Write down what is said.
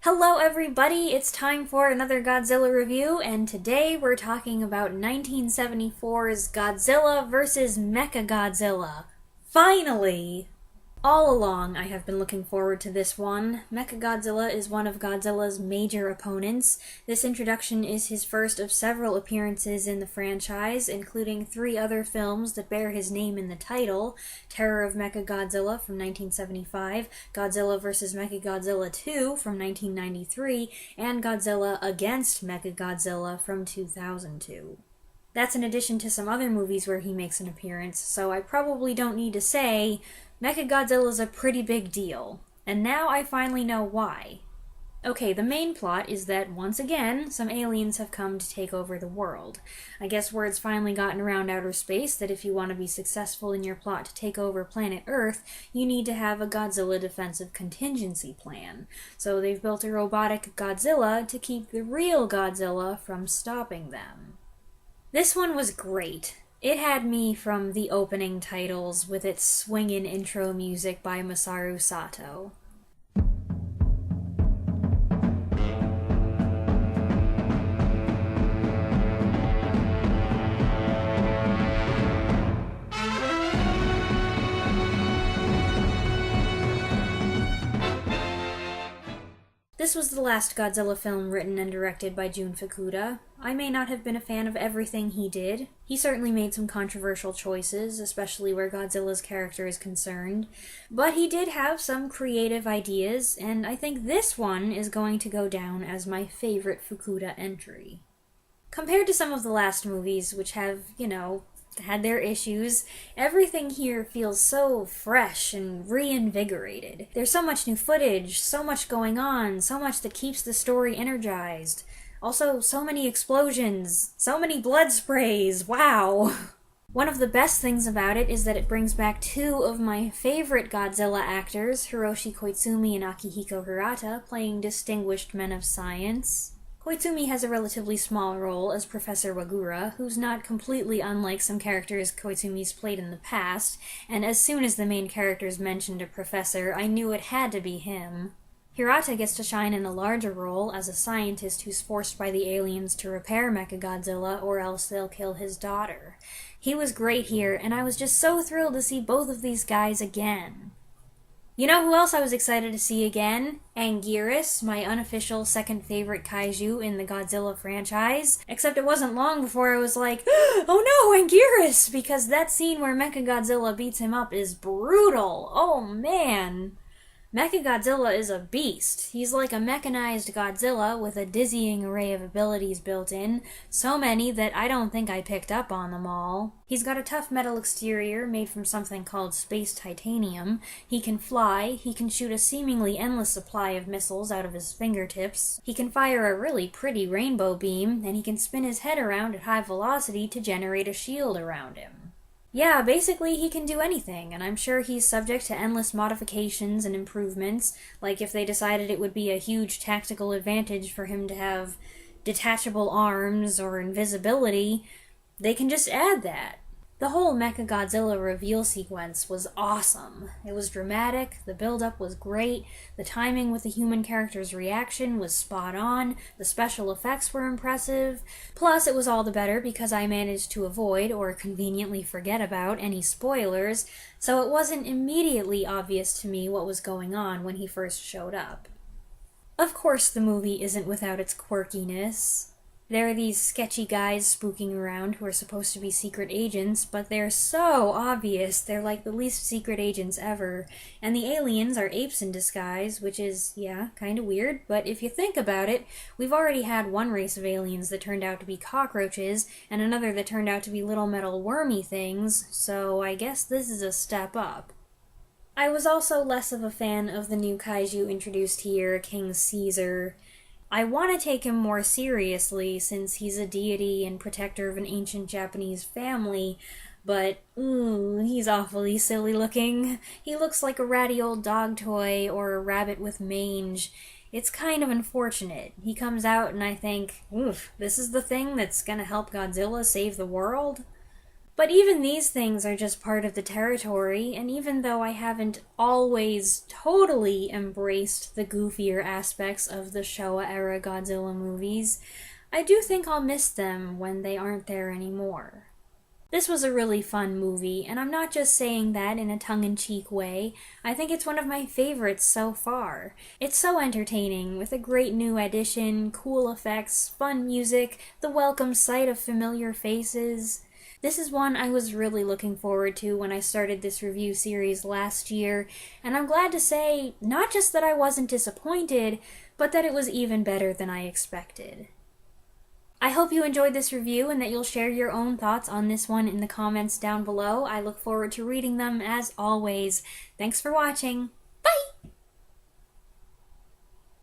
Hello everybody, it's time for another Godzilla review, and today we're talking about 1974's Godzilla vs. Mechagodzilla. Finally! All along, I have been looking forward to this one. Mechagodzilla is one of Godzilla's major opponents. This introduction is his first of several appearances in the franchise, including 3 other films that bear his name in the title: Terror of Mechagodzilla from 1975, Godzilla vs. Mechagodzilla 2 from 1993, and Godzilla Against Mechagodzilla from 2002. That's in addition to some other movies where he makes an appearance, so I probably don't need to say Mechagodzilla's a pretty big deal. And now I finally know why. Okay, the main plot is that, once again, some aliens have come to take over the world. I guess word's finally gotten around outer space that if you want to be successful in your plot to take over planet Earth, you need to have a Godzilla defensive contingency plan. So they've built a robotic Godzilla to keep the real Godzilla from stopping them. This one was great. It had me from the opening titles with its swingin' intro music by Masaru Sato. This was the last Godzilla film written and directed by Jun Fukuda. I may not have been a fan of everything he did. He certainly made some controversial choices, especially where Godzilla's character is concerned. But he did have some creative ideas, and I think this one is going to go down as my favorite Fukuda entry. Compared to some of the last movies, which have, had their issues, everything here feels so fresh and reinvigorated. There's so much new footage, so much going on, so much that keeps the story energized. Also, so many explosions, so many blood sprays, wow! One of the best things about it is that it brings back 2 of my favorite Godzilla actors, Hiroshi Koizumi and Akihiko Hirata, playing distinguished men of science. Koizumi has a relatively small role as Professor Wagura, who's not completely unlike some characters Koizumi's played in the past, and as soon as the main characters mentioned a professor, I knew it had to be him. Hirata gets to shine in a larger role as a scientist who's forced by the aliens to repair Mechagodzilla or else they'll kill his daughter. He was great here, and I was just so thrilled to see both of these guys again. You know who else I was excited to see again? Anguirus, my unofficial second favorite kaiju in the Godzilla franchise. Except it wasn't long before I was like, oh no, Anguirus! Because that scene where Mechagodzilla beats him up is brutal. Oh man. Mechagodzilla is a beast. He's like a mechanized Godzilla with a dizzying array of abilities built in, so many that I don't think I picked up on them all. He's got a tough metal exterior made from something called space titanium. He can fly, he can shoot a seemingly endless supply of missiles out of his fingertips, he can fire a really pretty rainbow beam, and he can spin his head around at high velocity to generate a shield around him. Yeah, basically he can do anything, and I'm sure he's subject to endless modifications and improvements, like if they decided it would be a huge tactical advantage for him to have detachable arms or invisibility, they can just add that. The whole Mechagodzilla reveal sequence was awesome. It was dramatic, the build-up was great, the timing with the human character's reaction was spot on, the special effects were impressive, plus it was all the better because I managed to avoid, or conveniently forget about, any spoilers, so it wasn't immediately obvious to me what was going on when he first showed up. Of course the movie isn't without its quirkiness. There are these sketchy guys spooking around who are supposed to be secret agents, but they're so obvious they're like the least secret agents ever. And the aliens are apes in disguise, which is, yeah, kinda weird, but if you think about it, we've already had one race of aliens that turned out to be cockroaches, and another that turned out to be little metal wormy things, so I guess this is a step up. I was also less of a fan of the new kaiju introduced here, King Caesar. I want to take him more seriously since he's a deity and protector of an ancient Japanese family, but he's awfully silly looking. He looks like a ratty old dog toy or a rabbit with mange. It's kind of unfortunate. He comes out and I think, this is the thing that's gonna help Godzilla save the world? But even these things are just part of the territory, and even though I haven't always totally embraced the goofier aspects of the Showa-era Godzilla movies, I do think I'll miss them when they aren't there anymore. This was a really fun movie, and I'm not just saying that in a tongue-in-cheek way. I think it's one of my favorites so far. It's so entertaining, with a great new addition, cool effects, fun music, the welcome sight of familiar faces. This is one I was really looking forward to when I started this review series last year, and I'm glad to say, not just that I wasn't disappointed, but that it was even better than I expected. I hope you enjoyed this review and that you'll share your own thoughts on this one in the comments down below. I look forward to reading them as always. Thanks for watching!